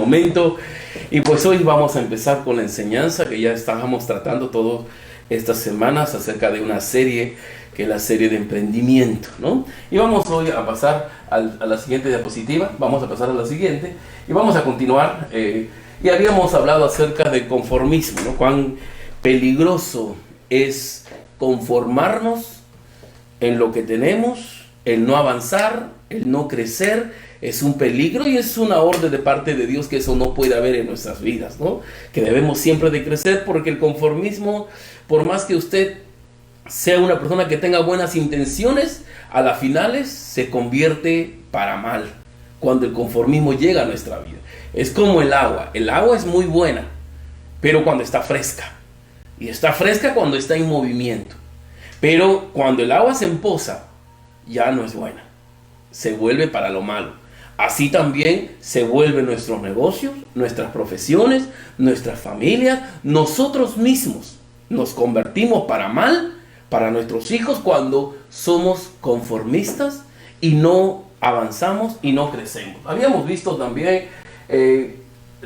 momento. Y pues hoy vamos a empezar con la enseñanza que ya estábamos tratando todas estas semanas acerca de una serie que es la serie de emprendimiento, ¿no? Y vamos hoy a pasar a la siguiente diapositiva. Vamos a pasar a la siguiente y vamos a continuar. Y habíamos hablado acerca del conformismo, ¿no? Cuán peligroso es conformarnos en lo que tenemos, el no avanzar, el no crecer. Es un peligro y es una orden de parte de Dios que eso no puede haber en nuestras vidas, ¿no? Que debemos siempre de crecer, porque el conformismo, por más que usted sea una persona que tenga buenas intenciones, a las finales se convierte para mal cuando el conformismo llega a nuestra vida. Es como el agua es muy buena, pero cuando está fresca, y está fresca cuando está en movimiento, pero cuando el agua se empoza, ya no es buena, se vuelve para lo malo. Así también se vuelven nuestros negocios, nuestras profesiones, nuestras familias, nosotros mismos nos convertimos para mal, para nuestros hijos, cuando somos conformistas y no avanzamos y no crecemos. Habíamos visto también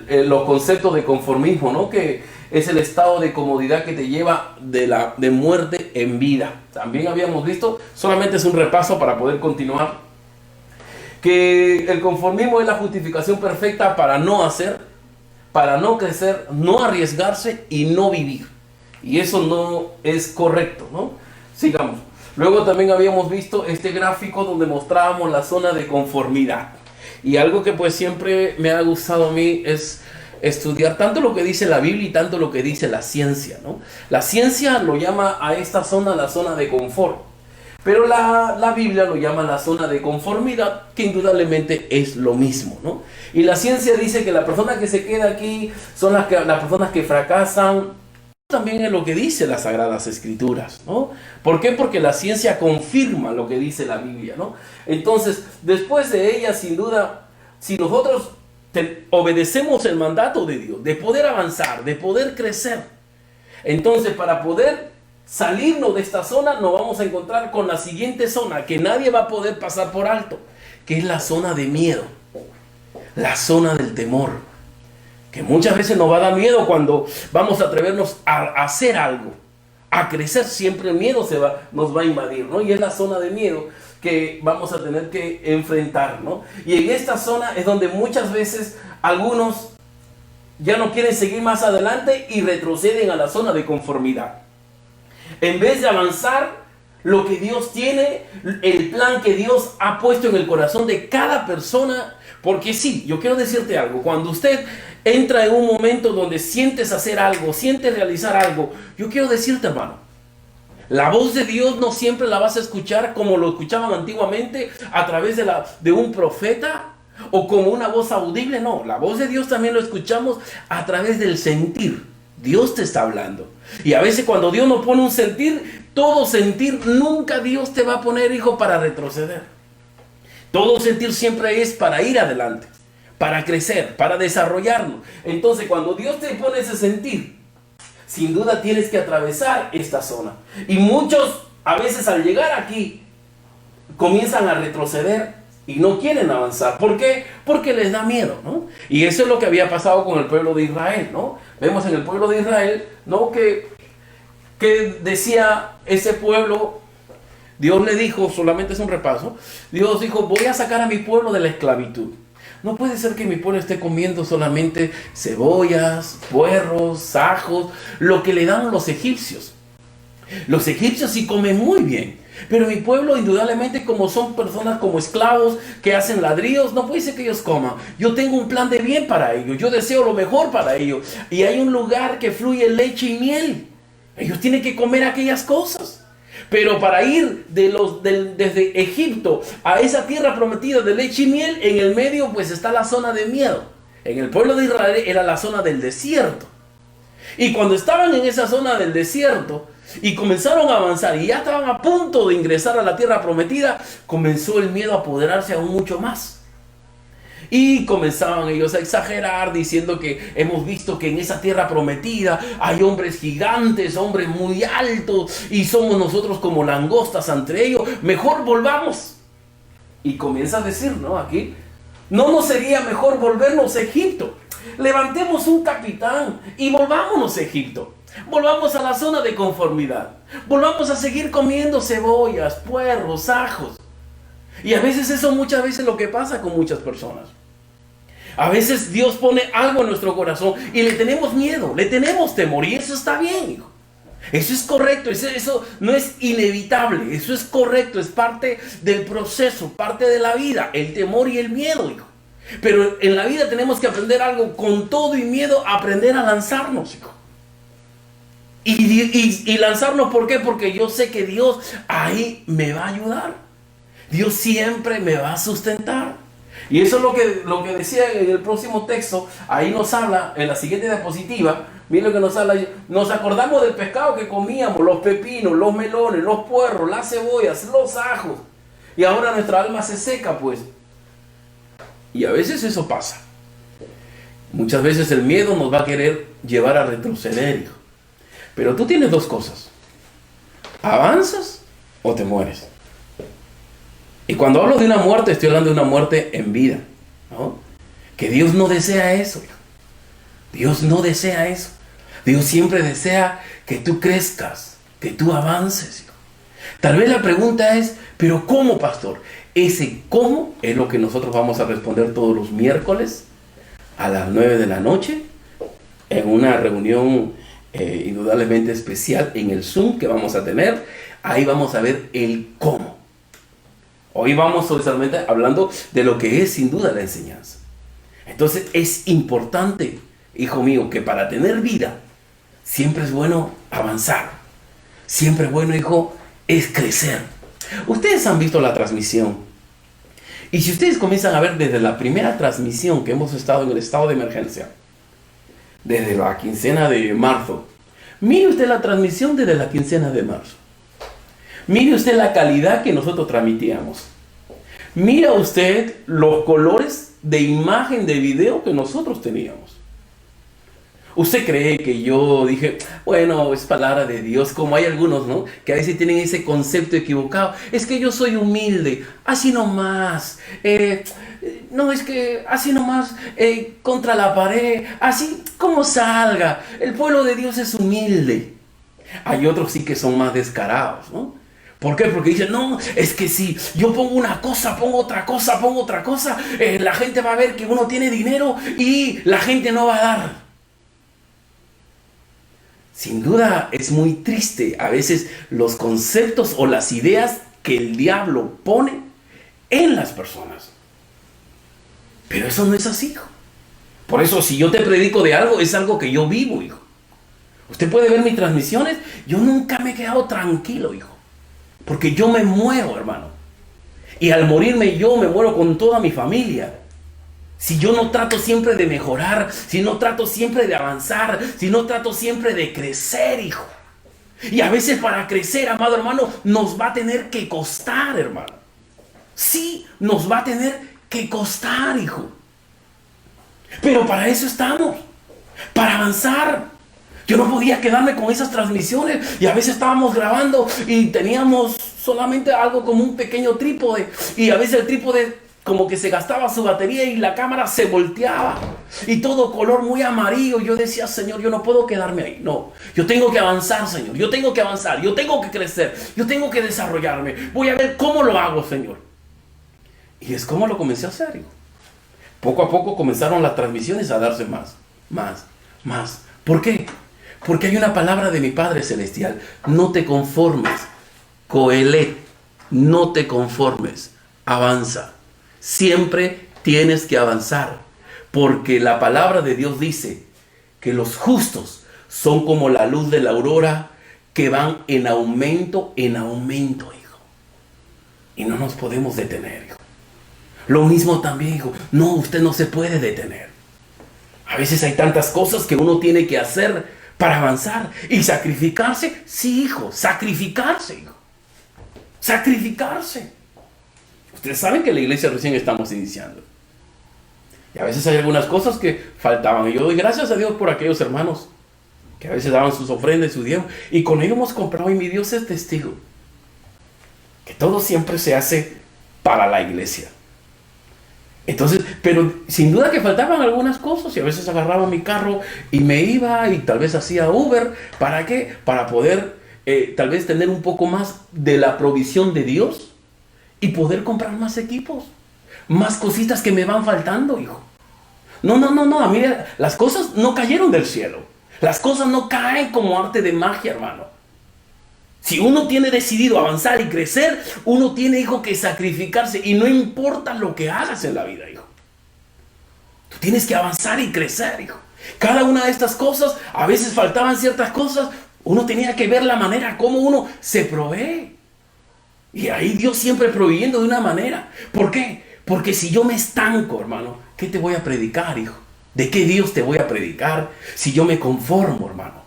los conceptos de conformismo, ¿no? Que es el estado de comodidad que te lleva de muerte en vida. También habíamos visto, solamente es un repaso para poder continuar, que el conformismo es la justificación perfecta para no hacer, para no crecer, no arriesgarse y no vivir. Y eso no es correcto, ¿no? Sigamos. Luego también habíamos visto este gráfico donde mostrábamos la zona de conformidad. Y algo que pues siempre me ha gustado a mí es estudiar tanto lo que dice la Biblia y tanto lo que dice la ciencia, ¿no? La ciencia lo llama a esta zona la zona de confort, pero la Biblia lo llama la zona de conformidad, que indudablemente es lo mismo, ¿no? Y la ciencia dice que la persona que se queda aquí son las personas que fracasan. También es lo que dice las Sagradas Escrituras, ¿no? ¿Por qué? Porque la ciencia confirma lo que dice la Biblia, ¿no? Entonces, después de ella, sin duda, si nosotros obedecemos el mandato de Dios, de poder avanzar, de poder crecer, entonces para poder salirnos de esta zona, nos vamos a encontrar con la siguiente zona que nadie va a poder pasar por alto, que es la zona de miedo, la zona del temor. Que muchas veces nos va a dar miedo cuando vamos a atrevernos a hacer algo, a crecer. Siempre el miedo nos va a invadir, ¿no? Y es la zona de miedo que vamos a tener que enfrentar, ¿no? Y en esta zona es donde muchas veces algunos ya no quieren seguir más adelante y retroceden a la zona de conformidad. En vez de avanzar lo que Dios tiene, el plan que Dios ha puesto en el corazón de cada persona. Porque sí, yo quiero decirte algo, cuando usted entra en un momento donde sientes hacer algo, sientes realizar algo, yo quiero decirte, hermano, la voz de Dios no siempre la vas a escuchar como lo escuchaban antiguamente a través de un profeta o como una voz audible. No, la voz de Dios también lo escuchamos a través del sentir. Dios te está hablando. Y a veces cuando Dios nos pone un sentir, todo sentir, nunca Dios te va a poner, hijo, para retroceder. Todo sentir siempre es para ir adelante, para crecer, para desarrollarnos. Entonces, cuando Dios te pone ese sentir, sin duda tienes que atravesar esta zona. Y muchos, a veces al llegar aquí, comienzan a retroceder y no quieren avanzar. ¿Por qué? Porque les da miedo, ¿no? Y eso es lo que había pasado con el pueblo de Israel, ¿no? Vemos en el pueblo de Israel, ¿no? Que decía ese pueblo. Dios le dijo, solamente es un repaso, Dios dijo, voy a sacar a mi pueblo de la esclavitud. No puede ser que mi pueblo esté comiendo solamente cebollas, puerros, ajos, lo que le dan los egipcios. Los egipcios sí comen muy bien, pero mi pueblo indudablemente, como son personas como esclavos que hacen ladrillos, no puede ser que ellos coman. Yo tengo un plan de bien para ellos, yo deseo lo mejor para ellos. Y hay un lugar que fluye leche y miel. Ellos tienen que comer aquellas cosas. Pero para ir desde Egipto a esa tierra prometida de leche y miel, en el medio pues está la zona de miedo. En el pueblo de Israel era la zona del desierto. Y cuando estaban en esa zona del desierto y comenzaron a avanzar y ya estaban a punto de ingresar a la tierra prometida, comenzó el miedo a apoderarse aún mucho más. Y comenzaban ellos a exagerar diciendo que hemos visto que en esa tierra prometida hay hombres gigantes, hombres muy altos, y somos nosotros como langostas entre ellos, mejor volvamos. Y comienza a decir, ¿no? Aquí, ¿no nos sería mejor volvernos a Egipto? Levantemos un capitán y volvámonos a Egipto. Volvamos a la zona de conformidad. Volvamos a seguir comiendo cebollas, puerros, ajos. Y a veces eso muchas veces es lo que pasa con muchas personas. A veces Dios pone algo en nuestro corazón y le tenemos miedo, le tenemos temor, y eso está bien, hijo. Eso es correcto, eso no es inevitable, eso es correcto, es parte del proceso, parte de la vida, el temor y el miedo, hijo. Pero en la vida tenemos que aprender algo, con todo y miedo, aprender a lanzarnos, hijo. Y lanzarnos, ¿por qué? Porque yo sé que Dios ahí me va a ayudar. Dios siempre me va a sustentar. Y eso es lo que decía en el próximo texto. Ahí nos habla, en la siguiente diapositiva, miren lo que nos habla. Nos acordamos del pescado que comíamos, los pepinos, los melones, los puerros, las cebollas, los ajos. Y ahora nuestra alma se seca, pues. Y a veces eso pasa. Muchas veces el miedo nos va a querer llevar a retroceder, hijo. Pero tú tienes dos cosas: avanzas o te mueres. Y cuando hablo de una muerte, estoy hablando de una muerte en vida, ¿no? Que Dios no desea eso, hijo. Dios no desea eso. Dios siempre desea que tú crezcas, que tú avances, hijo. Tal vez la pregunta es, ¿pero cómo, pastor? Ese cómo es lo que nosotros vamos a responder todos los miércoles a las 9 de la noche en una reunión indudablemente especial en el Zoom que vamos a tener. Ahí vamos a ver el cómo. Hoy vamos solamente hablando de lo que es sin duda la enseñanza. Entonces es importante, hijo mío, que para tener vida siempre es bueno avanzar. Siempre es bueno, hijo, es crecer. Ustedes han visto la transmisión. Y si ustedes comienzan a ver desde la primera transmisión que hemos estado en el estado de emergencia, desde la quincena de marzo, mire usted la transmisión desde la quincena de marzo. Mire usted la calidad que nosotros transmitíamos. Mira usted los colores de imagen de video que nosotros teníamos. ¿Usted cree que yo dije, bueno, es palabra de Dios? Como hay algunos, ¿no?, que a veces tienen ese concepto equivocado. Es que yo soy humilde, así nomás. No, es que así nomás, contra la pared, así como salga. El pueblo de Dios es humilde. Hay otros sí que son más descarados, ¿no? ¿Por qué? Porque dicen, no, es que si yo pongo una cosa, pongo otra cosa, la gente va a ver que uno tiene dinero y la gente no va a dar. Sin duda es muy triste a veces los conceptos o las ideas que el diablo pone en las personas. Pero eso no es así, hijo. Por eso si yo te predico de algo, es algo que yo vivo, hijo. Usted puede ver mis transmisiones, yo nunca me he quedado tranquilo, hijo. Porque yo me muero, hermano. Y al morirme yo me muero con toda mi familia. Si yo no trato siempre de mejorar, si no trato siempre de avanzar, si no trato siempre de crecer, hijo. Y a veces para crecer, amado hermano, nos va a tener que costar, hermano. Sí, nos va a tener que costar, hijo. Pero para eso estamos, para avanzar. Yo no podía quedarme con esas transmisiones y a veces estábamos grabando y teníamos solamente algo como un pequeño trípode y a veces el trípode como que se gastaba su batería y la cámara se volteaba y todo color muy amarillo. Yo decía, Señor, yo no puedo quedarme ahí, no, yo tengo que avanzar, Señor, yo tengo que avanzar, yo tengo que crecer, yo tengo que desarrollarme, voy a ver cómo lo hago, Señor. Y es como lo comencé a hacer, hijo. Poco a poco comenzaron las transmisiones a darse más. ¿Por qué? Porque hay una palabra de mi Padre Celestial: no te conformes, coelet, no te conformes, avanza. Siempre tienes que avanzar, porque la palabra de Dios dice que los justos son como la luz de la aurora, que van en aumento, hijo. Y no nos podemos detener, hijo. Lo mismo también, hijo, no, usted no se puede detener. A veces hay tantas cosas que uno tiene que hacer para avanzar y sacrificarse. Sí, hijo, sacrificarse, hijo. Sacrificarse. Ustedes saben que en la iglesia recién estamos iniciando. Y a veces hay algunas cosas que faltaban. Y yo doy gracias a Dios por aquellos hermanos que a veces daban sus ofrendas y su diezmo. Y con ello hemos comprado, y mi Dios es testigo, que todo siempre se hace para la iglesia. Entonces, pero sin duda que faltaban algunas cosas y a veces agarraba mi carro y me iba y tal vez hacía Uber. ¿Para qué? Para poder tal vez tener un poco más de la provisión de Dios y poder comprar más equipos, más cositas que me van faltando, hijo. No, a mí las cosas no cayeron del cielo. Las cosas no caen como arte de magia, hermano. Si uno tiene decidido avanzar y crecer, uno tiene, hijo, que sacrificarse. Y no importa lo que hagas en la vida, hijo. Tú tienes que avanzar y crecer, hijo. Cada una de estas cosas, a veces faltaban ciertas cosas. Uno tenía que ver la manera como uno se provee. Y ahí Dios siempre proveyendo de una manera. ¿Por qué? Porque si yo me estanco, hermano, ¿qué te voy a predicar, hijo? ¿De qué Dios te voy a predicar si yo me conformo, hermano?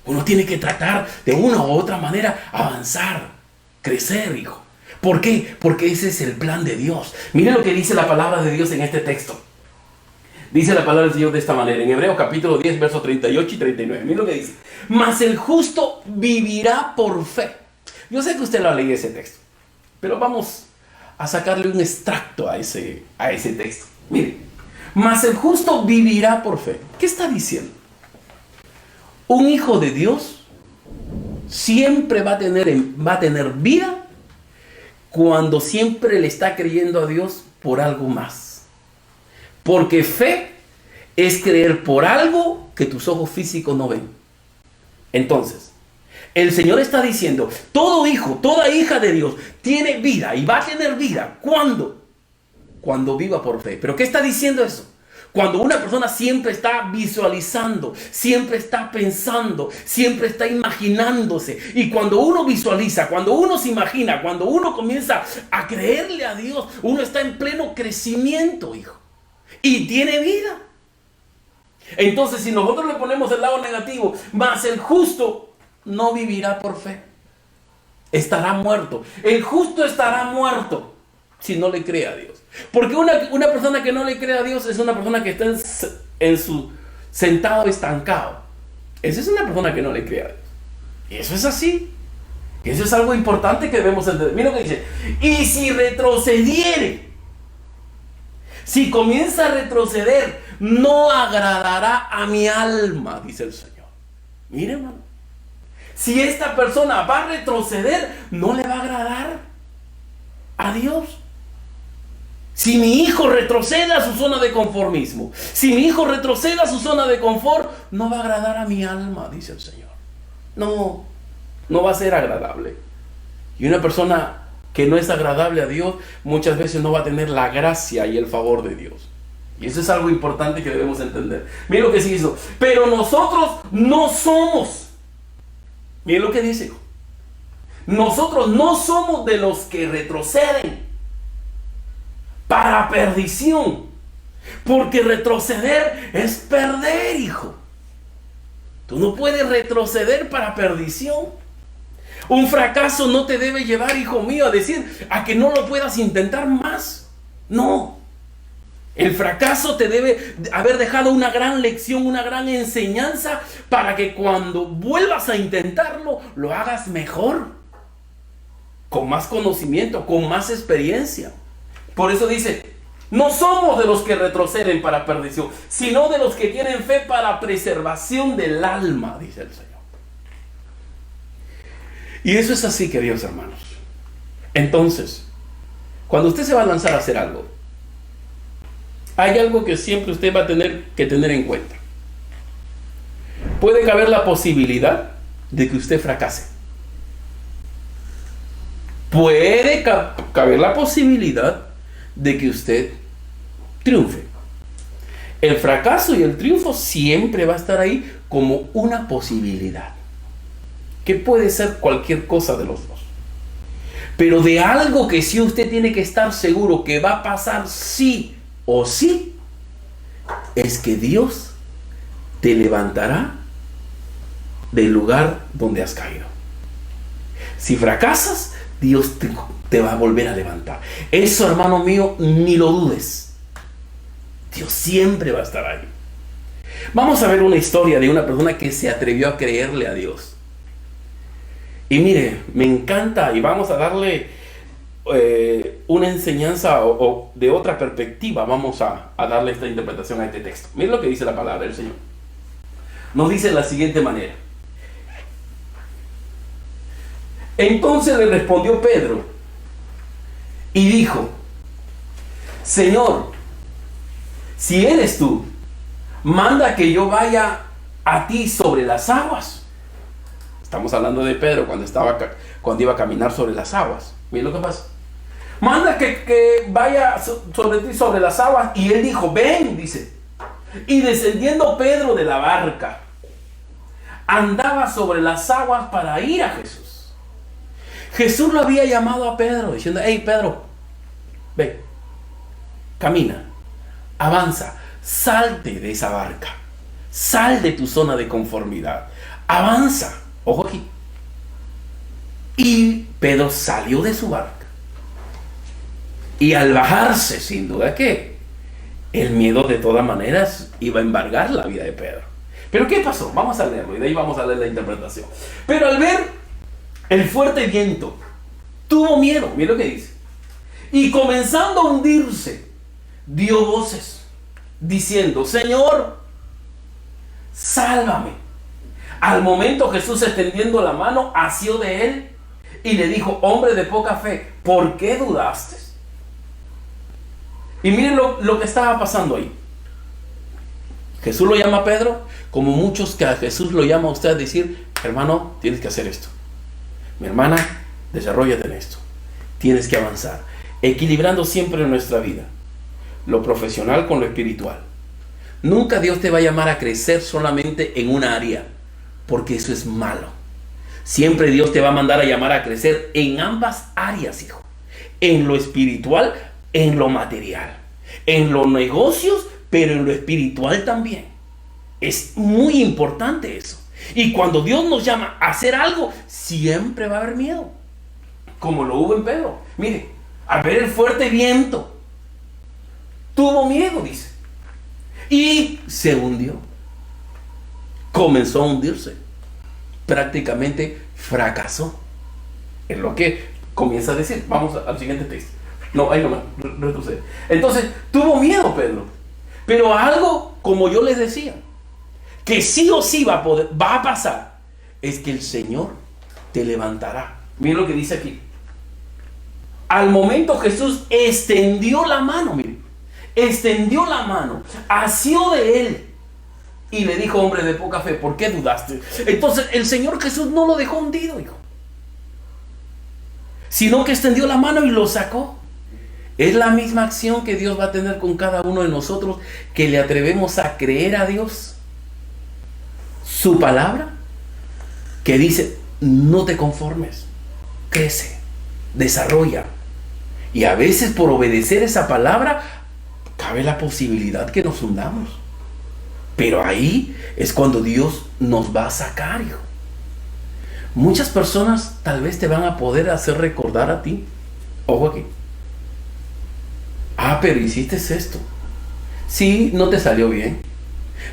Uno tiene que tratar de una u otra manera avanzar, crecer, hijo. ¿Por qué? Porque ese es el plan de Dios. Mire lo que dice la palabra de Dios en este texto. Dice la palabra del Señor de esta manera, en Hebreos capítulo 10, versos 38 y 39. Mire lo que dice. Mas el justo vivirá por fe. Yo sé que usted lo ha leído ese texto, pero vamos a sacarle un extracto a ese texto. Mire, mas el justo vivirá por fe. ¿Qué está diciendo? Un hijo de Dios siempre va a tener vida cuando siempre le está creyendo a Dios por algo más. Porque fe es creer por algo que tus ojos físicos no ven. Entonces, el Señor está diciendo, todo hijo, toda hija de Dios tiene vida y va a tener vida. ¿Cuándo? Cuando viva por fe. ¿Pero qué está diciendo eso? Cuando una persona siempre está visualizando, siempre está pensando, siempre está imaginándose. Y cuando uno visualiza, cuando uno se imagina, cuando uno comienza a creerle a Dios, uno está en pleno crecimiento, hijo. Y tiene vida. Entonces, si nosotros le ponemos el lado negativo, más el justo no vivirá por fe. Estará muerto. El justo estará muerto si no le cree a Dios. Porque una persona que no le cree a Dios es una persona que está en su sentado estancado. Esa es una persona que no le cree a Dios. Y eso es así. Y eso es algo importante que debemos entender. Mira lo que dice. Y si retrocediere, si comienza a retroceder, no agradará a mi alma, dice el Señor. Mire, hermano. Si esta persona va a retroceder, no le va a agradar a Dios. Si mi hijo retrocede a su zona de conformismo, si mi hijo retrocede a su zona de confort, no va a agradar a mi alma, dice el Señor. No va a ser agradable. Y una persona que no es agradable a Dios, muchas veces no va a tener la gracia y el favor de Dios. Y eso es algo importante que debemos entender. Miren lo que sigue diciendo. Pero nosotros no somos. Miren lo que dice. Nosotros no somos de los que retroceden para perdición. Porque retroceder es perder, hijo. Tú no puedes retroceder para perdición. Un fracaso no te debe llevar, hijo mío, a decir a que no lo puedas intentar más. No. El fracaso te debe haber dejado una gran lección, una gran enseñanza para que cuando vuelvas a intentarlo, lo hagas mejor, con más conocimiento, con más experiencia. Por eso dice, no somos de los que retroceden para perdición, sino de los que tienen fe para preservación del alma, dice el Señor. Y eso es así, queridos hermanos. Entonces, cuando usted se va a lanzar a hacer algo, hay algo que siempre usted va a tener que tener en cuenta. Puede caber la posibilidad de que usted fracase. Puede caber la posibilidad de que usted triunfe. El fracaso y el triunfo siempre va a estar ahí como una posibilidad, que puede ser cualquier cosa de los dos. Pero de algo que sí usted tiene que estar seguro que va a pasar sí o sí, es que Dios te levantará del lugar donde has caído. Si fracasas, Dios te va a volver a levantar. Eso, hermano mío, ni lo dudes. Dios siempre va a estar ahí. Vamos a ver una historia de una persona que se atrevió a creerle a Dios. Y mire, me encanta, y vamos a darle una enseñanza o de otra perspectiva, vamos a darle esta interpretación a este texto. Miren lo que dice la palabra del Señor. Nos dice de la siguiente manera. Entonces le respondió Pedro y dijo: Señor, si eres tú, manda que yo vaya a ti sobre las aguas. Estamos hablando de Pedro cuando iba a caminar sobre las aguas. Miren lo que pasa. Manda que vaya sobre ti sobre las aguas. Y él dijo: ven, dice. Y descendiendo Pedro de la barca, andaba sobre las aguas para ir a Jesús. Jesús lo había llamado a Pedro diciendo: hey Pedro, ven, camina, avanza, salte de esa barca, sal de tu zona de conformidad, avanza. Ojo aquí. Y Pedro salió de su barca. Y al bajarse, sin duda que el miedo de todas maneras iba a embargar la vida de Pedro. Pero ¿qué pasó? Vamos a leerlo y de ahí vamos a leer la interpretación. Pero al ver el fuerte viento, tuvo miedo. Mira lo que dice. Y comenzando a hundirse, dio voces, diciendo: Señor, sálvame. Al momento Jesús, extendiendo la mano, asió de él y le dijo: hombre de poca fe, ¿por qué dudaste? Y miren lo que estaba pasando ahí. Jesús lo llama a Pedro, como muchos que a Jesús lo llama a usted, a decir: hermano, tienes que hacer esto. Mi hermana, desarróllate en esto. Tienes que avanzar, equilibrando siempre en nuestra vida lo profesional con lo espiritual. Nunca Dios te va a llamar a crecer solamente en una área, porque eso es malo. Siempre Dios te va a mandar a llamar a crecer en ambas áreas, hijo. En lo espiritual, en lo material, en los negocios, pero en lo espiritual también. Es muy importante eso. Y cuando Dios nos llama a hacer algo, siempre va a haber miedo, como lo hubo en Pedro. Mire, al ver el fuerte viento, tuvo miedo, dice, y se hundió. Comenzó a hundirse. Prácticamente fracasó. Es lo que comienza a decir. Vamos al siguiente texto. No, ahí nomás, retrocede. Entonces, tuvo miedo Pedro. Pero algo, como yo les decía, que sí o sí va a pasar, es que el Señor te levantará. Miren lo que dice aquí. Al momento Jesús extendió la mano, miren, extendió la mano, asió de él y le dijo: hombre de poca fe, ¿por qué dudaste? Entonces el Señor Jesús no lo dejó hundido, hijo, sino que extendió la mano y lo sacó. Es la misma acción que Dios va a tener con cada uno de nosotros, que le atrevemos a creer a Dios, su palabra, que dice: no te conformes, crece, desarrolla. Y a veces, por obedecer esa palabra, cabe la posibilidad que nos hundamos. Pero ahí es cuando Dios nos va a sacar, hijo. Muchas personas tal vez te van a poder hacer recordar a ti. Ojo aquí. Ah, pero hiciste esto. Sí, no te salió bien.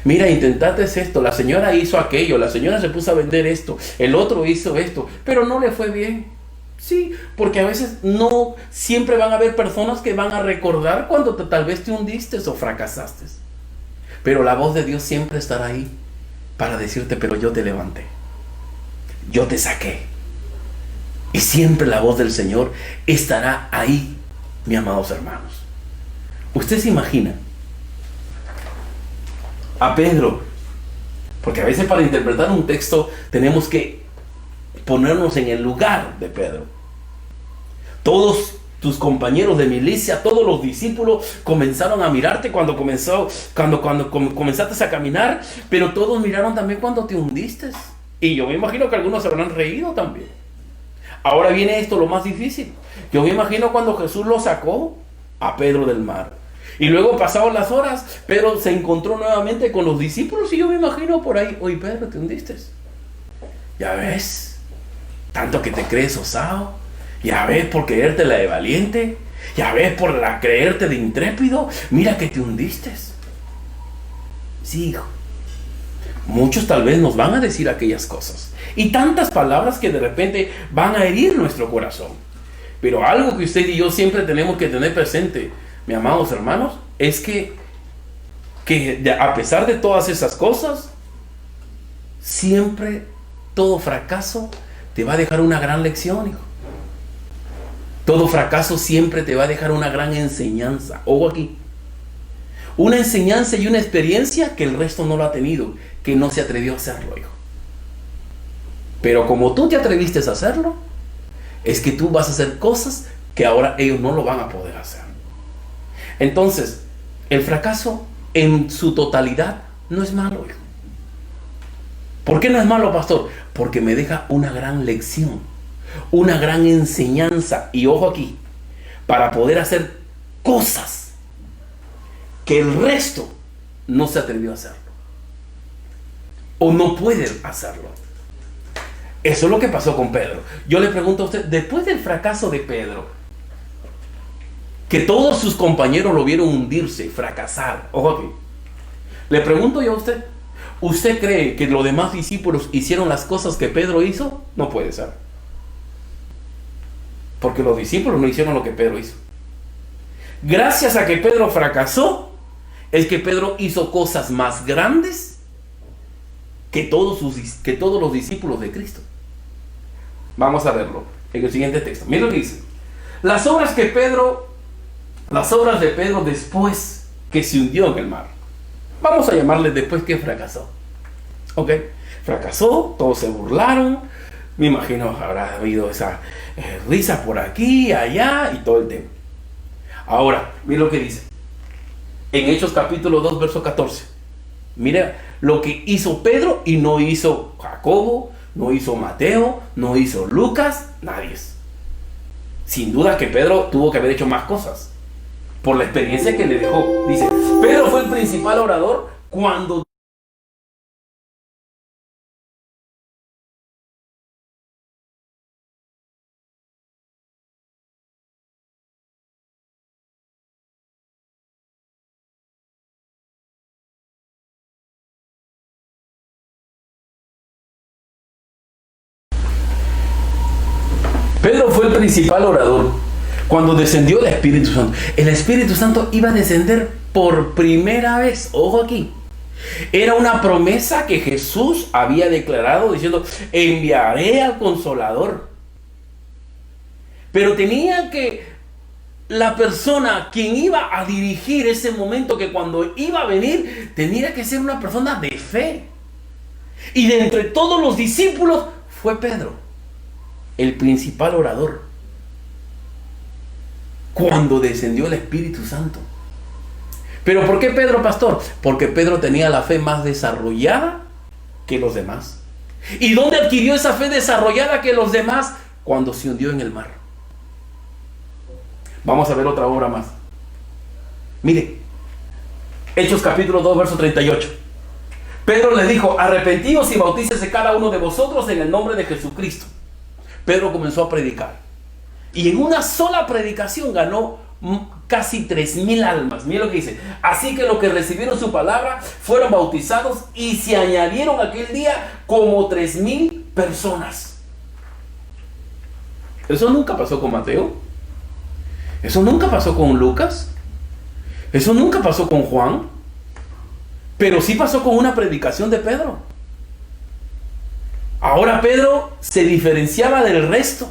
Mira, intentaste esto. La señora hizo aquello. La señora se puso a vender esto. El otro hizo esto. Pero no le fue bien. Sí, porque a veces no siempre van a haber personas que van a recordar cuando tal vez te hundiste o fracasaste. Pero la voz de Dios siempre estará ahí para decirte: pero yo te levanté, yo te saqué. Y siempre la voz del Señor estará ahí, mis amados hermanos. Usted se imagina a Pedro, porque a veces para interpretar un texto tenemos que ponernos en el lugar de Pedro. Todos tus compañeros de milicia, todos los discípulos comenzaron a mirarte cuando comenzaste a caminar, pero todos miraron también cuando te hundiste. Y yo me imagino que algunos se habrán reído también. Ahora viene esto, lo más difícil. Yo me imagino cuando Jesús lo sacó a Pedro del mar. Y luego, pasadas las horas, Pedro se encontró nuevamente con los discípulos y yo me imagino por ahí: oye Pedro, te hundiste. Ya ves, tanto que te crees osado. Ya ves, por creértela de valiente. Ya ves, por creerte de intrépido. Mira que te hundiste. Sí, hijo. Muchos tal vez nos van a decir aquellas cosas. Y tantas palabras que de repente van a herir nuestro corazón. Pero algo que usted y yo siempre tenemos que tener presente, mis amados hermanos, es que a pesar de todas esas cosas, siempre todo fracaso te va a dejar una gran lección, hijo. Todo fracaso siempre te va a dejar una gran enseñanza. Ojo aquí. Una enseñanza y una experiencia que el resto no lo ha tenido, que no se atrevió a hacerlo, hijo. Pero como tú te atreviste a hacerlo, es que tú vas a hacer cosas que ahora ellos no lo van a poder hacer. Entonces, el fracaso en su totalidad no es malo, hijo. ¿Por qué no es malo, pastor? Porque me deja una gran lección, una gran enseñanza. Y ojo aquí, para poder hacer cosas que el resto no se atrevió a hacerlo, o no puede hacerlo. Eso es lo que pasó con Pedro. Yo le pregunto a usted, después del fracaso de Pedro, que todos sus compañeros lo vieron hundirse, fracasar, ojo aquí, le pregunto yo a usted, ¿usted cree que los demás discípulos hicieron las cosas que Pedro hizo? No puede ser. Porque los discípulos no hicieron lo que Pedro hizo. Gracias a que Pedro fracasó, es que Pedro hizo cosas más grandes que todos los discípulos de Cristo. Vamos a verlo en el siguiente texto. Mira lo que dice. Las obras de Pedro después que se hundió en el mar. Vamos a llamarle después que fracasó. ¿Ok? Fracasó, todos se burlaron. Me imagino habrá habido esa risa por aquí, allá y todo el tema. Ahora, mira lo que dice. En Hechos capítulo 2, verso 14. Mira lo que hizo Pedro y no hizo Jacobo, no hizo Mateo, no hizo Lucas, nadie. Sin duda que Pedro tuvo que haber hecho más cosas por la experiencia que le dejó. Dice, Pedro fue el principal orador cuando cuando descendió el Espíritu Santo. El Espíritu Santo iba a descender por primera vez. Ojo aquí. Era una promesa que Jesús había declarado diciendo, enviaré al Consolador. Pero tenía que la persona quien iba a dirigir ese momento, que cuando iba a venir, tenía que ser una persona de fe. Y de entre todos los discípulos fue Pedro, el principal orador, cuando descendió el Espíritu Santo. ¿Pero por qué Pedro, pastor? Porque Pedro tenía la fe más desarrollada que los demás. ¿Y dónde adquirió esa fe desarrollada que los demás? Cuando se hundió en el mar. Vamos a ver otra obra más. Mire, Hechos capítulo 2, verso 38. Pedro les dijo, arrepentíos y bautícese cada uno de vosotros en el nombre de Jesucristo. Pedro comenzó a predicar. Y en una sola predicación ganó casi 3,000 almas. Mira lo que dice. Así que los que recibieron su palabra fueron bautizados y se añadieron aquel día como 3,000 personas. Eso nunca pasó con Mateo. Eso nunca pasó con Lucas. Eso nunca pasó con Juan. Pero sí pasó con una predicación de Pedro. Ahora Pedro se diferenciaba del resto.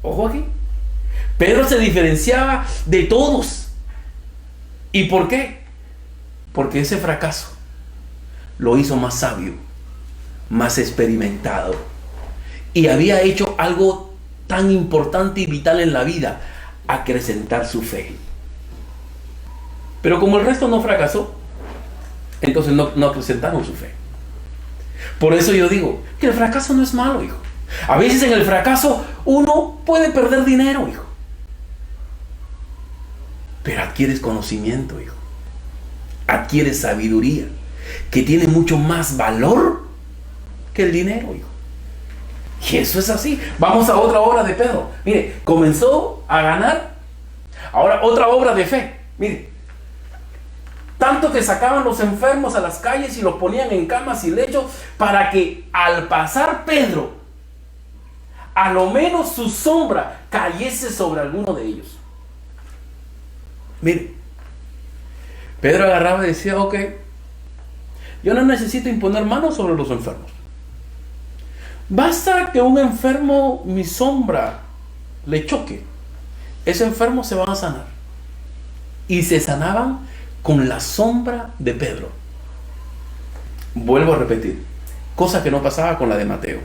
Ojo aquí. Pedro se diferenciaba de todos. ¿Y por qué? Porque ese fracaso lo hizo más sabio, más experimentado, y había hecho algo tan importante y vital en la vida: acrecentar su fe. Pero como el resto no fracasó, entonces no acrecentaron su fe. Por eso yo digo que el fracaso no es malo, hijo. A veces en el fracaso uno puede perder dinero, hijo, pero adquieres conocimiento, hijo. Adquieres sabiduría, que tiene mucho más valor que el dinero, hijo. Y eso es así. Vamos a otra obra de Pedro. Mire, comenzó a ganar. Ahora otra obra de fe. Mire, tanto que sacaban los enfermos a las calles y los ponían en camas y lechos para que al pasar Pedro a lo menos su sombra cayese sobre alguno de ellos. Mire, Pedro agarraba y decía, ok, yo no necesito imponer manos sobre los enfermos. Basta que un enfermo, mi sombra, le choque. Ese enfermo se va a sanar. Y se sanaban con la sombra de Pedro. Vuelvo a repetir, cosa que no pasaba con la de Mateo,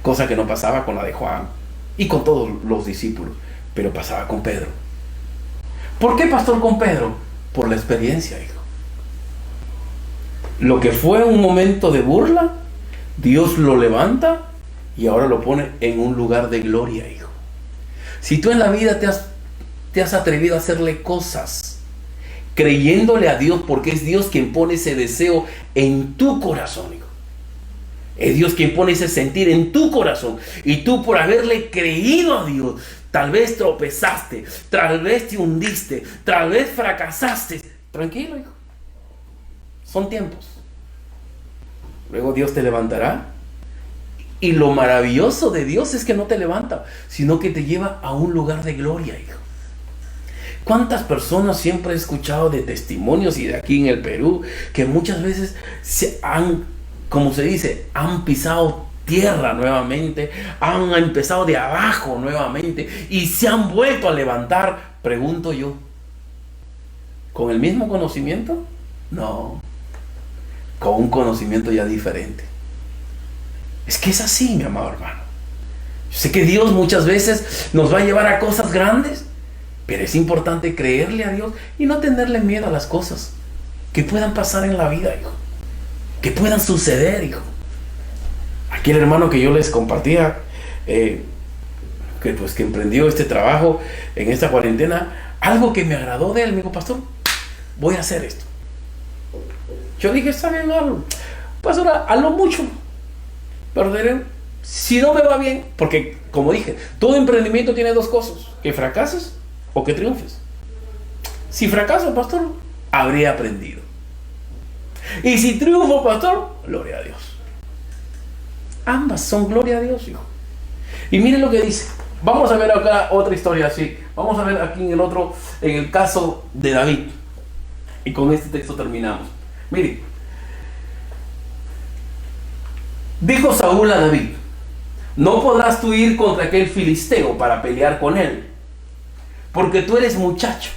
cosa que no pasaba con la de Juan y con todos los discípulos, pero pasaba con Pedro. ¿Por qué, pastor, con Pedro? Por la experiencia, hijo. Lo que fue un momento de burla, Dios lo levanta y ahora lo pone en un lugar de gloria, hijo. Si tú en la vida te has atrevido a hacerle cosas creyéndole a Dios, porque es Dios quien pone ese deseo en tu corazón, hijo. Es Dios quien pone ese sentir en tu corazón. Y tú, por haberle creído a Dios, tal vez tropezaste, tal vez te hundiste, tal vez fracasaste. Tranquilo, hijo. Son tiempos. Luego Dios te levantará. Y lo maravilloso de Dios es que no te levanta, sino que te lleva a un lugar de gloria, hijo. ¿Cuántas personas siempre he escuchado de testimonios y de aquí en el Perú que muchas veces se han, como se dice, han pisado tierra nuevamente, han empezado de abajo nuevamente y se han vuelto a levantar? Pregunto yo, ¿con el mismo conocimiento? No, con un conocimiento ya diferente. Es que es así, mi amado hermano. Yo sé que Dios muchas veces nos va a llevar a cosas grandes, pero es importante creerle a Dios y no tenerle miedo a las cosas que puedan pasar en la vida, hijo. Que puedan suceder, hijo. Aquí el hermano que yo les compartía, que emprendió este trabajo en esta cuarentena, algo que me agradó de él, me dijo, pastor, voy a hacer esto. Yo dije, está bien, hazlo. Pastor, hazlo mucho. Pero si no me va bien, porque como dije, todo emprendimiento tiene dos cosas: que fracases o que triunfes. Si fracaso, pastor, habré aprendido. Y si triunfo, pastor, gloria a Dios. Ambas son gloria a Dios, hijo. Y miren lo que dice. Vamos a ver acá otra historia así. Vamos a ver aquí en el caso de David. Y con este texto terminamos. Miren. Dijo Saúl a David: no podrás tú ir contra aquel filisteo para pelear con él, porque tú eres muchacho.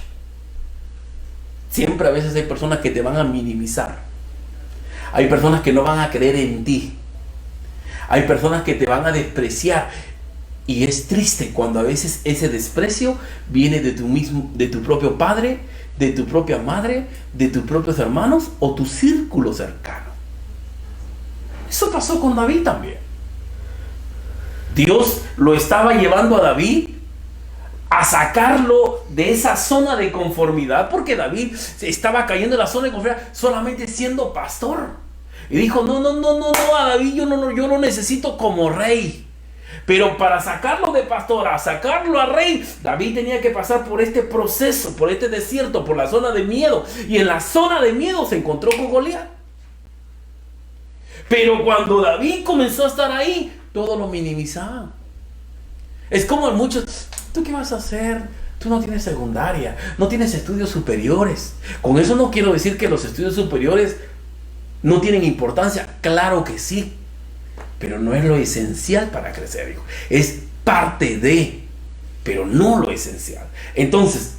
Siempre a veces hay personas que te van a minimizar. Hay personas que no van a creer en ti. Hay personas que te van a despreciar. Y es triste cuando a veces ese desprecio viene de tu propio padre, de tu propia madre, de tus propios hermanos o tu círculo cercano. Eso pasó con David también. Dios lo estaba llevando a David a sacarlo de esa zona de conformidad, porque David estaba cayendo en la zona de conformidad solamente siendo pastor. Y dijo, no, a David yo no lo necesito como rey. Pero para sacarlo de pastor, a sacarlo a rey, David tenía que pasar por este proceso, por este desierto, por la zona de miedo. Y en la zona de miedo se encontró con Goliat. Pero cuando David comenzó a estar ahí, todo lo minimizaban. Es como muchos, ¿tú qué vas a hacer? Tú no tienes secundaria, no tienes estudios superiores. Con eso no quiero decir que los estudios superiores no tienen importancia. Claro que sí, pero no es lo esencial para crecer, hijo. Es parte de, pero no lo esencial. Entonces,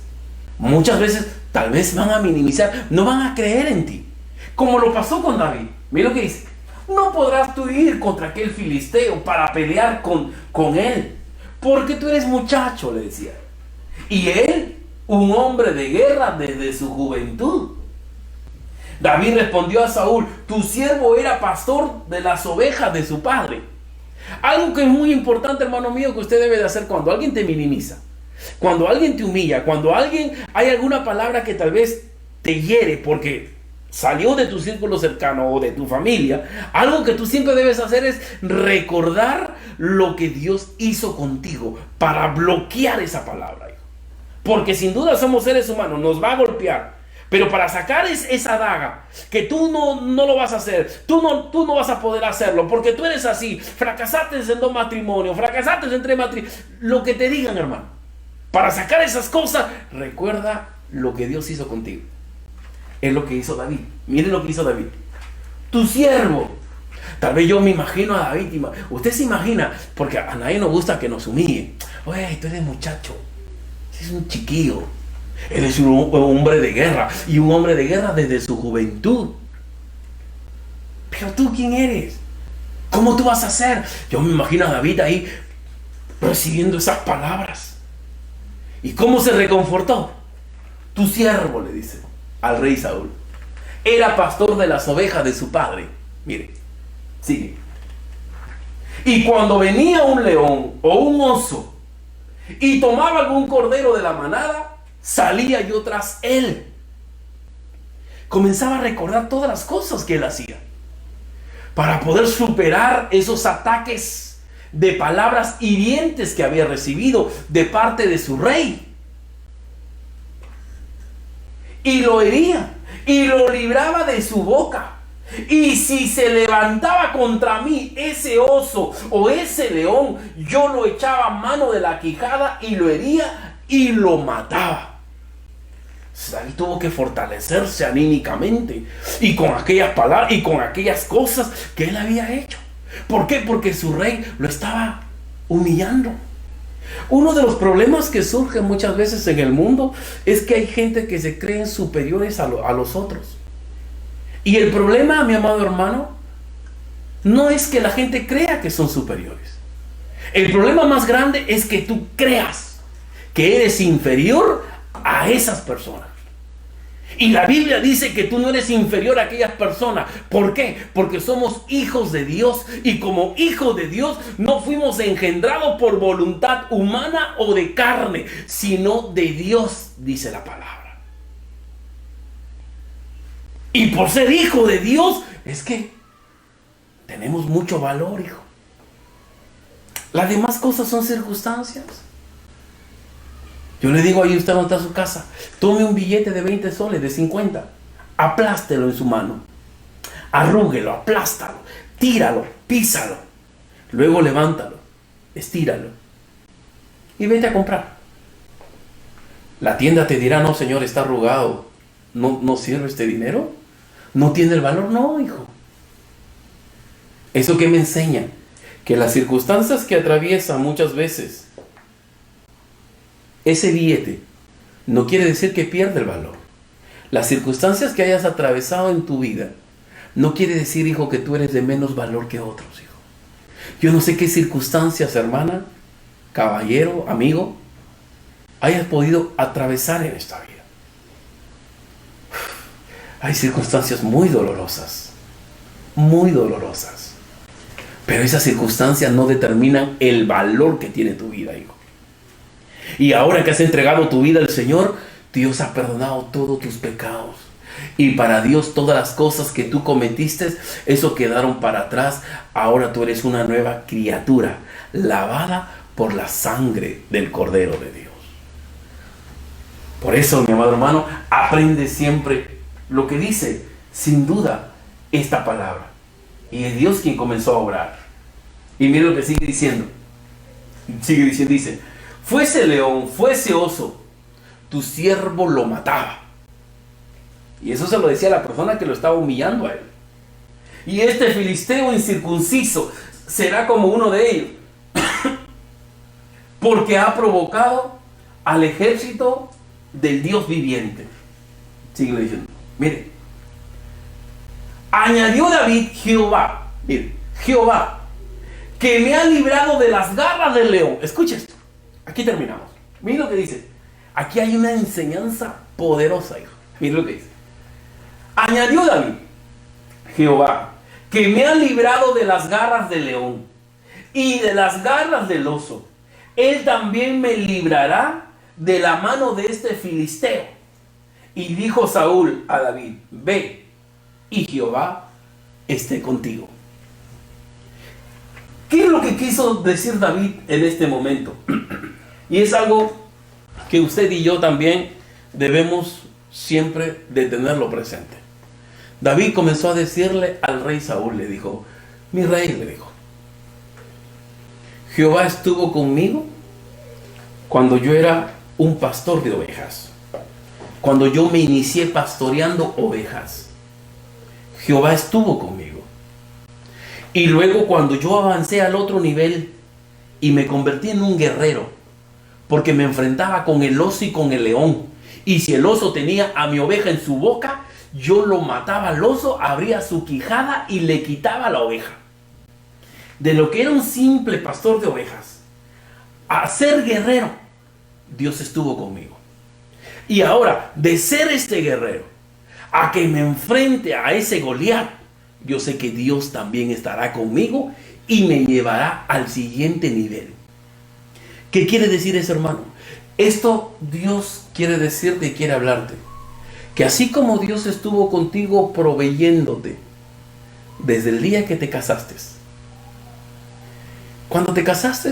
muchas veces tal vez van a minimizar, no van a creer en ti. Como lo pasó con David. Mira lo que dice. No podrás tú ir contra aquel filisteo para pelear con él, porque tú eres muchacho, le decía. Y él, un hombre de guerra desde su juventud. David respondió a Saúl: tu siervo era pastor de las ovejas de su padre. Algo que es muy importante, hermano mío, que usted debe de hacer cuando alguien te minimiza, cuando alguien te humilla, cuando hay alguna palabra que tal vez te hiere porque salió de tu círculo cercano o de tu familia. Algo que tú siempre debes hacer es recordar lo que Dios hizo contigo para bloquear esa palabra, hijo. Porque sin duda somos seres humanos, nos va a golpear. Pero para sacar esa daga, que tú no lo vas a hacer, tú no vas a poder hacerlo, porque tú eres así, fracasaste en 2 matrimonios, fracasaste en 3 matrimonios, lo que te digan, hermano. Para sacar esas cosas, recuerda lo que Dios hizo contigo. Es lo que hizo David. Miren lo que hizo David. Tu siervo. Tal vez yo me imagino a David. Usted se imagina, porque a nadie nos gusta que nos humille. Oye, tú eres muchacho, eres un chiquillo. Eres un hombre de guerra, y un hombre de guerra desde su juventud. Pero tú, ¿quién eres? ¿Cómo tú vas a hacer? Yo me imagino a David ahí recibiendo esas palabras. ¿Y cómo se reconfortó? Tu siervo, le dice al rey Saúl, era pastor de las ovejas de su padre. Mire, sigue. Y cuando venía un león o un oso y tomaba algún cordero de la manada, salía yo tras él. Comenzaba a recordar todas las cosas que él hacía para poder superar esos ataques de palabras hirientes que había recibido de parte de su rey. Y lo hería y lo libraba de su boca. Y si se levantaba contra mí ese oso o ese león, yo lo echaba mano de la quijada y lo hería y lo mataba. David tuvo que fortalecerse anímicamente y con aquellas palabras y con aquellas cosas que él había hecho. ¿Por qué? Porque su rey lo estaba humillando. Uno de los problemas que surgen muchas veces en el mundo es que hay gente que se creen superiores a los otros. Y el problema, mi amado hermano, no es que la gente crea que son superiores. El problema más grande es que tú creas que eres inferior a esas personas. Y la Biblia dice que tú no eres inferior a aquellas personas. ¿Por qué? Porque somos hijos de Dios, y como hijos de Dios no fuimos engendrados por voluntad humana o de carne, sino de Dios, dice la palabra. Y por ser hijo de Dios es que tenemos mucho valor, hijo. Las demás cosas son circunstancias. Yo le digo ahí, usted no está en su casa, tome un billete de 20 soles, de 50, aplástelo en su mano, arrúguelo, aplástalo, tíralo, písalo, luego levántalo, estíralo y vete a comprar. La tienda te dirá, no señor, está arrugado, no sirve este dinero, no tiene el valor. No, hijo. ¿Eso qué me enseña? Que las circunstancias que atraviesan muchas veces ese billete no quiere decir que pierda el valor. Las circunstancias que hayas atravesado en tu vida no quiere decir, hijo, que tú eres de menos valor que otros, hijo. Yo no sé qué circunstancias, hermana, caballero, amigo, hayas podido atravesar en esta vida. Hay circunstancias muy dolorosas, pero esas circunstancias no determinan el valor que tiene tu vida, hijo. Y ahora que has entregado tu vida al Señor, Dios ha perdonado todos tus pecados. Y para Dios todas las cosas que tú cometiste, eso quedaron para atrás. Ahora tú eres una nueva criatura, lavada por la sangre del Cordero de Dios. Por eso, mi amado hermano, aprende siempre lo que dice, sin duda, esta palabra. Y es Dios quien comenzó a obrar. Y mira lo que sigue diciendo. Dice: fuese león, fuese oso, tu siervo lo mataba. Y eso se lo decía a la persona que lo estaba humillando a él. Y este filisteo incircunciso será como uno de ellos, porque ha provocado al ejército del Dios viviente. Sigue diciendo. Mire. Añadió David, Jehová, que me ha librado de las garras del león. Escucha esto. Aquí terminamos. Mira lo que dice. Aquí hay una enseñanza poderosa, hijo. Mira lo que dice. Añadió David, Jehová, que me ha librado de las garras del león y de las garras del oso. Él también me librará de la mano de este filisteo. Y dijo Saúl a David: ve, y Jehová esté contigo. ¿Qué es lo que quiso decir David en este momento? Y es algo que usted y yo también debemos siempre de tenerlo presente. David comenzó a decirle al rey Saúl, le dijo, mi rey, le dijo, Jehová estuvo conmigo cuando yo era un pastor de ovejas, cuando yo me inicié pastoreando ovejas. Jehová estuvo conmigo. Y luego cuando yo avancé al otro nivel y me convertí en un guerrero, porque me enfrentaba con el oso y con el león, y si el oso tenía a mi oveja en su boca, yo lo mataba al oso, abría su quijada y le quitaba la oveja. De lo que era un simple pastor de ovejas a ser guerrero, Dios estuvo conmigo. Y ahora, de ser este guerrero a que me enfrente a ese Goliat, yo sé que Dios también estará conmigo y me llevará al siguiente nivel. ¿Qué quiere decir eso, hermano? Esto Dios quiere decirte y quiere hablarte. Que así como Dios estuvo contigo proveyéndote desde el día que te casaste. Cuando te casaste,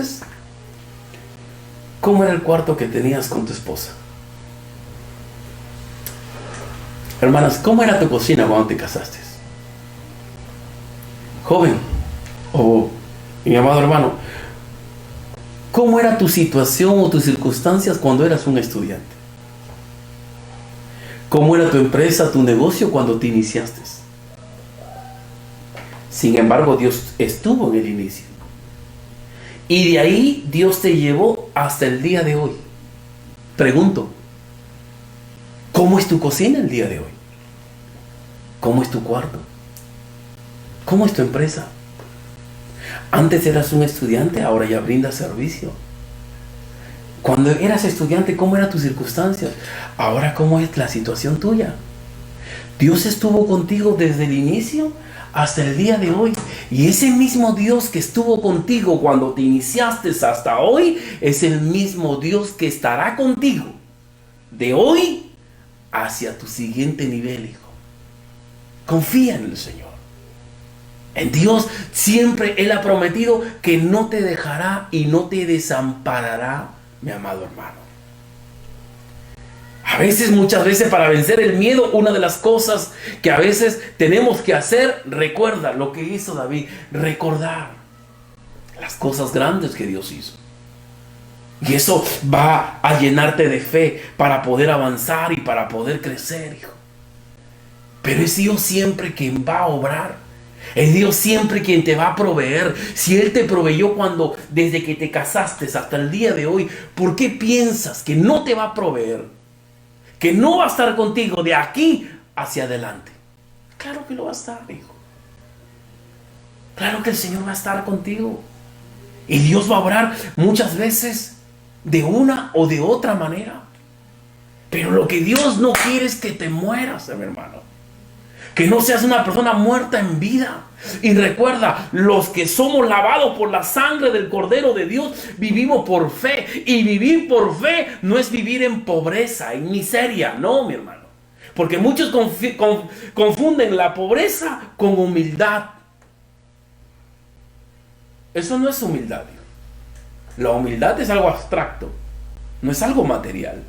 ¿cómo era el cuarto que tenías con tu esposa? Hermanas, ¿cómo era tu cocina cuando te casaste? Joven, o mi amado hermano, ¿cómo era tu situación o tus circunstancias cuando eras un estudiante? ¿Cómo era tu empresa, tu negocio cuando te iniciaste? Sin embargo, Dios estuvo en el inicio. Y de ahí Dios te llevó hasta el día de hoy. Pregunto, ¿cómo es tu cocina el día de hoy? ¿Cómo es tu cuarto? ¿Cómo es tu empresa? Antes eras un estudiante, ahora ya brindas servicio. Cuando eras estudiante, ¿cómo eran tus circunstancias? Ahora, ¿cómo es la situación tuya? Dios estuvo contigo desde el inicio hasta el día de hoy. Y ese mismo Dios que estuvo contigo cuando te iniciaste hasta hoy, es el mismo Dios que estará contigo de hoy hacia tu siguiente nivel, hijo. Confía en el Señor. En Dios siempre Él ha prometido que no te dejará y no te desamparará, mi amado hermano. Muchas veces para vencer el miedo, una de las cosas que a veces tenemos que hacer, recuerda lo que hizo David, recordar las cosas grandes que Dios hizo. Y eso va a llenarte de fe para poder avanzar y para poder crecer, hijo. Pero es Dios siempre quien va a obrar. Es Dios siempre quien te va a proveer. Si Él te proveyó desde que te casaste hasta el día de hoy, ¿por qué piensas que no te va a proveer? Que no va a estar contigo de aquí hacia adelante. Claro que lo va a estar, hijo. Claro que el Señor va a estar contigo. Y Dios va a obrar muchas veces de una o de otra manera. Pero lo que Dios no quiere es que te mueras, mi hermano. Que no seas una persona muerta en vida. Y recuerda, los que somos lavados por la sangre del Cordero de Dios, vivimos por fe. Y vivir por fe no es vivir en pobreza, en miseria. No, mi hermano. Porque muchos confunden la pobreza con humildad. Eso no es humildad, hijo. La humildad es algo abstracto. No es algo material.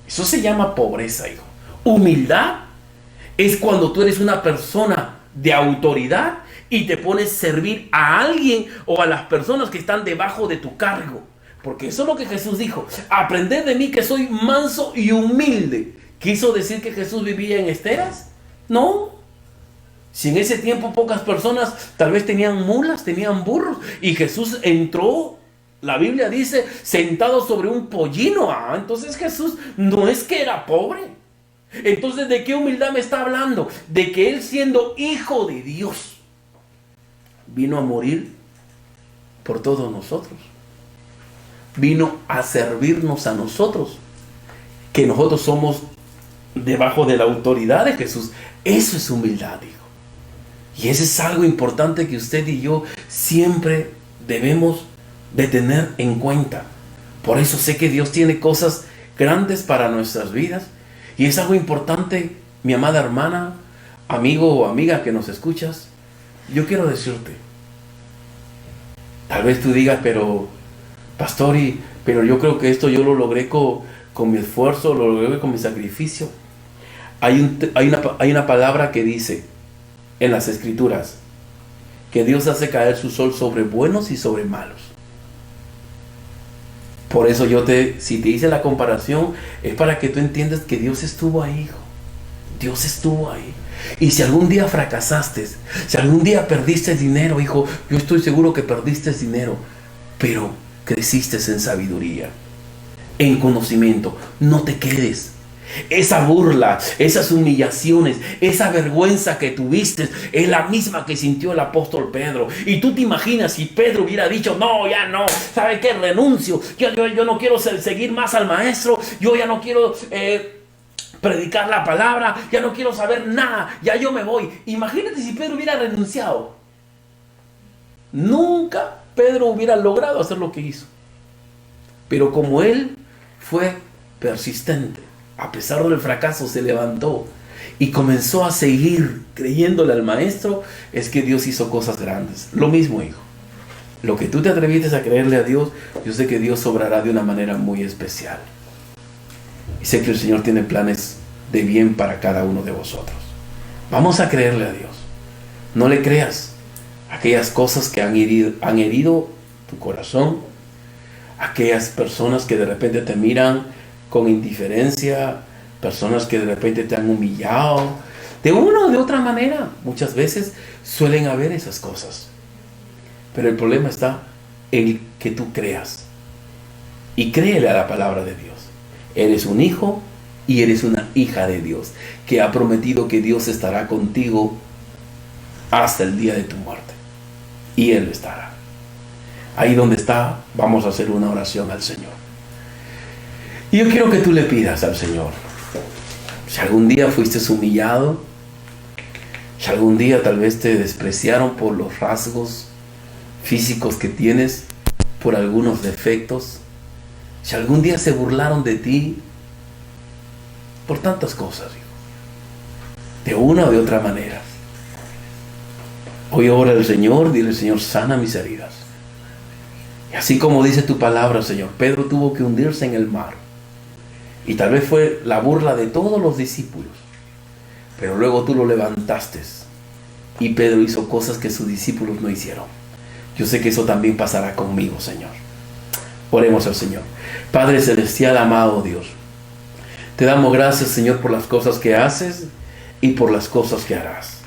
Eso se llama pobreza, hijo. Humildad es cuando tú eres una persona de autoridad y te pones a servir a alguien o a las personas que están debajo de tu cargo. Porque eso es lo que Jesús dijo. Aprended de mí que soy manso y humilde. ¿Quiso decir que Jesús vivía en esteras? No. Si en ese tiempo pocas personas tal vez tenían mulas, tenían burros. Y Jesús entró, la Biblia dice, sentado sobre un pollino. Entonces Jesús no es que era pobre. Entonces, ¿de qué humildad me está hablando? De que Él, siendo hijo de Dios, vino a morir por todos nosotros. Vino a servirnos a nosotros, que nosotros somos debajo de la autoridad de Jesús. Eso es humildad, hijo. Y eso es algo importante que usted y yo siempre debemos de tener en cuenta. Por eso sé que Dios tiene cosas grandes para nuestras vidas. Y es algo importante, mi amada hermana, amigo o amiga que nos escuchas. Yo quiero decirte, tal vez tú digas, pero pastor, pero yo creo que esto yo lo logré con mi esfuerzo, lo logré con mi sacrificio. Hay una palabra que dice en las Escrituras que Dios hace caer su sol sobre buenos y sobre malos. Por eso si te hice la comparación, es para que tú entiendas que Dios estuvo ahí, hijo. Dios estuvo ahí. Y si algún día fracasaste, si algún día perdiste dinero, hijo, yo estoy seguro que perdiste dinero, pero creciste en sabiduría, en conocimiento. No te quedes. Esa burla, esas humillaciones, esa vergüenza que tuviste es la misma que sintió el apóstol Pedro. Y tú te imaginas si Pedro hubiera dicho, no, ya no, ¿sabe qué? Renuncio, yo no quiero seguir más al maestro, yo ya no quiero predicar la palabra, ya no quiero saber nada, ya yo me voy. Imagínate si Pedro hubiera renunciado. Nunca Pedro hubiera logrado hacer lo que hizo. Pero como él fue persistente, a pesar del fracaso se levantó y comenzó a seguir creyéndole al maestro, es que Dios hizo cosas grandes. Lo mismo, hijo. Lo que tú te atreviste a creerle a Dios, yo sé que Dios obrará de una manera muy especial. Y sé que el Señor tiene planes de bien para cada uno de vosotros. Vamos a creerle a Dios. No le creas aquellas cosas que han herido tu corazón, aquellas personas que de repente te miran con indiferencia, personas que de repente te han humillado, de una o de otra manera. Muchas veces suelen haber esas cosas. Pero el problema está en que tú creas. Y créele a la palabra de Dios. Eres un hijo y eres una hija de Dios, que ha prometido que Dios estará contigo hasta el día de tu muerte. Y Él estará. Ahí donde está, vamos a hacer una oración al Señor. Y yo quiero que tú le pidas al Señor, si algún día fuiste humillado, si algún día tal vez te despreciaron por los rasgos físicos que tienes, por algunos defectos, si algún día se burlaron de ti, por tantas cosas, hijo, de una o de otra manera. Hoy ora al Señor, dile: Señor, sana mis heridas. Y así como dice tu palabra, Señor, Pedro tuvo que hundirse en el mar. Y tal vez fue la burla de todos los discípulos. Pero luego tú lo levantaste. Y Pedro hizo cosas que sus discípulos no hicieron. Yo sé que eso también pasará conmigo, Señor. Oremos al Señor. Padre celestial, amado Dios, te damos gracias, Señor, por las cosas que haces y por las cosas que harás.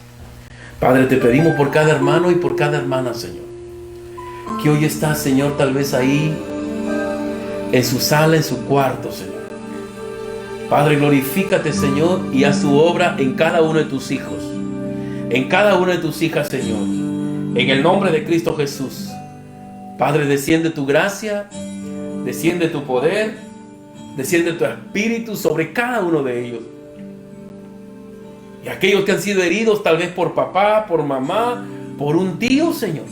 Padre, te pedimos por cada hermano y por cada hermana, Señor, que hoy está, Señor, tal vez ahí en su sala, en su cuarto, Señor. Padre, glorifícate, Señor, y haz tu obra en cada uno de tus hijos, en cada una de tus hijas, Señor, en el nombre de Cristo Jesús. Padre, desciende tu gracia, desciende tu poder, desciende tu espíritu sobre cada uno de ellos. Y aquellos que han sido heridos tal vez por papá, por mamá, por un tío, Señor,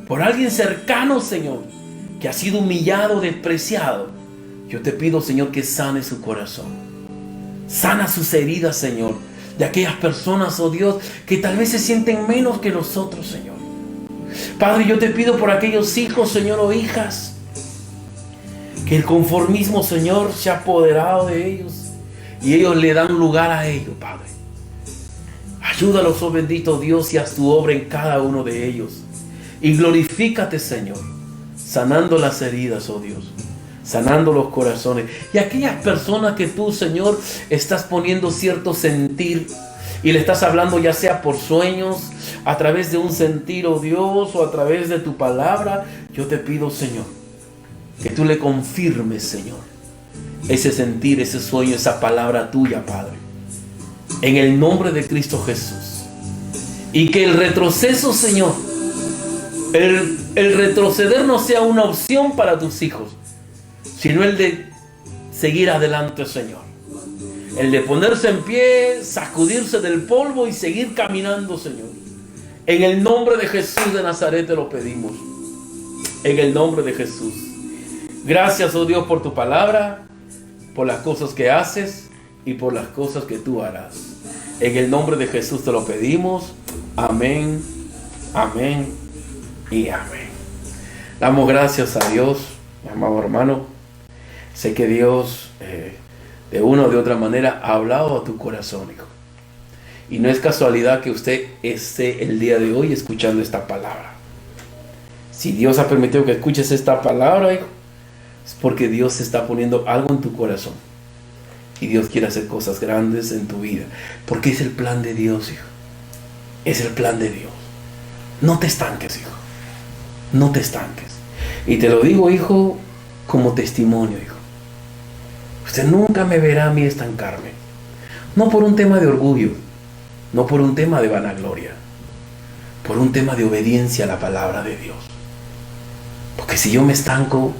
por alguien cercano, Señor, que ha sido humillado, despreciado, yo te pido, Señor, que sane su corazón. Sana sus heridas, Señor, de aquellas personas, oh Dios, que tal vez se sienten menos que nosotros, Señor. Padre, yo te pido por aquellos hijos, Señor, o hijas, que el conformismo, Señor, se ha apoderado de ellos y ellos le dan lugar a ello, Padre. Ayúdalos, oh bendito Dios, y haz tu obra en cada uno de ellos. Y glorifícate, Señor, sanando las heridas, oh Dios, sanando los corazones. Y aquellas personas que tú, Señor, estás poniendo cierto sentir y le estás hablando, ya sea por sueños, a través de un sentir, oh Dios, o a través de tu palabra, yo te pido, Señor, que tú le confirmes, Señor, ese sentir, ese sueño, esa palabra tuya, Padre, en el nombre de Cristo Jesús. Y que el retroceso, Señor, el retroceder no sea una opción para tus hijos, sino el de seguir adelante, Señor. El de ponerse en pie, sacudirse del polvo y seguir caminando, Señor. En el nombre de Jesús de Nazaret te lo pedimos. En el nombre de Jesús. Gracias, oh Dios, por tu palabra, por las cosas que haces y por las cosas que tú harás. En el nombre de Jesús te lo pedimos. Amén, amén y amén. Damos gracias a Dios, mi amado hermano. Sé que Dios de una o de otra manera ha hablado a tu corazón, hijo. Y no es casualidad que usted esté el día de hoy escuchando esta palabra. Si Dios ha permitido que escuches esta palabra, hijo, es porque Dios está poniendo algo en tu corazón. Y Dios quiere hacer cosas grandes en tu vida. Porque es el plan de Dios, hijo. Es el plan de Dios. No te estanques, hijo. No te estanques. Y te lo digo, hijo, como testimonio, hijo. Usted nunca me verá a mí estancarme. No por un tema de orgullo. No por un tema de vanagloria. Por un tema de obediencia a la palabra de Dios. Porque si yo me estanco,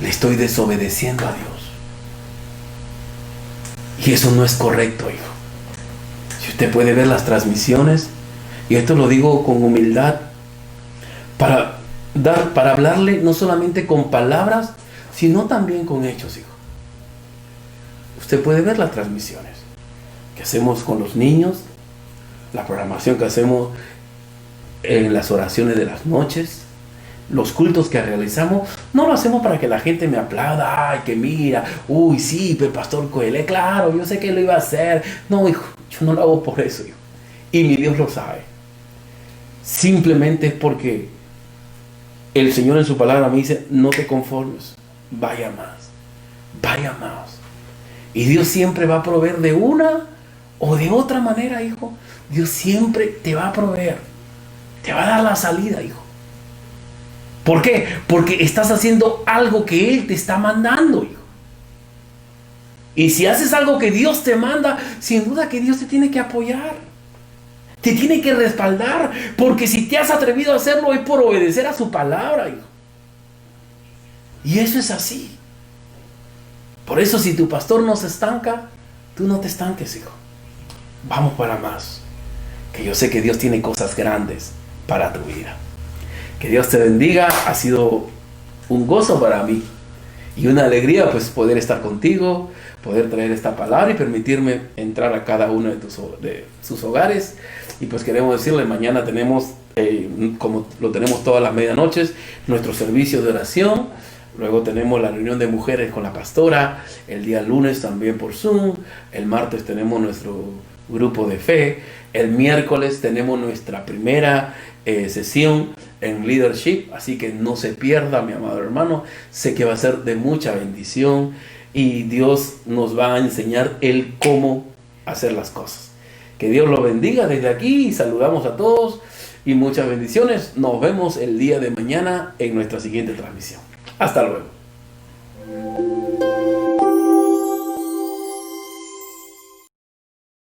le estoy desobedeciendo a Dios. Y eso no es correcto, hijo. Si usted puede ver las transmisiones, y esto lo digo con humildad, para hablarle no solamente con palabras, sino también con hechos, hijo. Usted puede ver las transmisiones que hacemos con los niños, la programación que hacemos en las oraciones de las noches, los cultos que realizamos. No lo hacemos para que la gente me aplauda, ay, que mira, uy, sí, pero el pastor Coelho, claro, yo sé que lo iba a hacer. No, hijo, yo no lo hago por eso, hijo. Y mi Dios lo sabe. Simplemente es porque el Señor en su palabra me dice, no te conformes, vaya más, vaya más. Y Dios siempre va a proveer de una o de otra manera, hijo. Dios siempre te va a proveer. Te va a dar la salida, hijo. ¿Por qué? Porque estás haciendo algo que Él te está mandando, hijo. Y si haces algo que Dios te manda, sin duda que Dios te tiene que apoyar. Te tiene que respaldar. Porque si te has atrevido a hacerlo es por obedecer a su palabra, hijo. Y eso es así. Por eso si tu pastor no se estanca, tú no te estanques, hijo. Vamos para más. Que yo sé que Dios tiene cosas grandes para tu vida. Que Dios te bendiga. Ha sido un gozo para mí y una alegría pues poder estar contigo, poder traer esta palabra y permitirme entrar a cada uno de sus hogares. Y pues queremos decirle, mañana tenemos, como lo tenemos todas las medianoches, nuestro servicio de oración. Luego tenemos la reunión de mujeres con la pastora, el día lunes también por Zoom, el martes tenemos nuestro grupo de fe, el miércoles tenemos nuestra primera sesión en leadership, así que no se pierda, mi amado hermano. Sé que va a ser de mucha bendición y Dios nos va a enseñar el cómo hacer las cosas. Que Dios lo bendiga desde aquí y saludamos a todos y muchas bendiciones. Nos vemos el día de mañana en nuestra siguiente transmisión. Hasta luego.